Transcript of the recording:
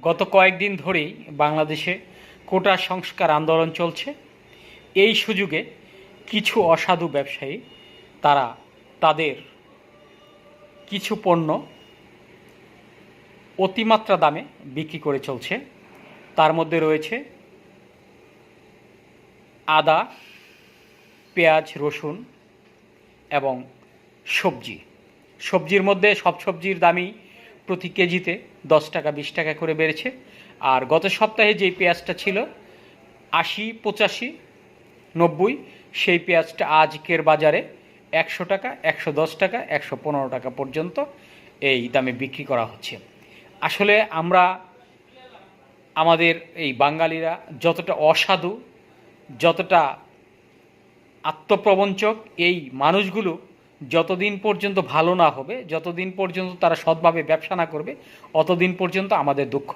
গত কয়েকদিন ধরেই বাংলাদেশে কোটা সংস্কার আন্দোলন চলছে। এই সুযোগে কিছু অসাধু ব্যবসায়ী তারা তাদের কিছু পণ্য অতিমাত্রা দামে বিক্রি করে চলছে। তার মধ্যে রয়েছে আদা, পেঁয়াজ, রসুন এবং সবজি। সবজির মধ্যে সব সবজির দামই প্রতি কেজিতে 10 টাকা 20 টাকা করে বেড়েছে। আর গত সপ্তাহে যেই পেঁয়াজটা ছিল 80, 85, 90, সেই পেঁয়াজটা আজকের বাজারে 100 টাকা, 110 টাকা, 115 টাকা পর্যন্ত এই দামে বিক্রি করা হচ্ছে। আসলে আমরা আমাদের এই বাঙালিরা যতটা অসাধু, যতটা আত্মপ্রবঞ্চক, এই মানুষগুলো যতদিন পর্যন্ত ভালো না হবে, যতদিন পর্যন্ত তারা সৎভাবে ব্যবসা না করবে, অতদিন পর্যন্ত আমাদের দুঃখ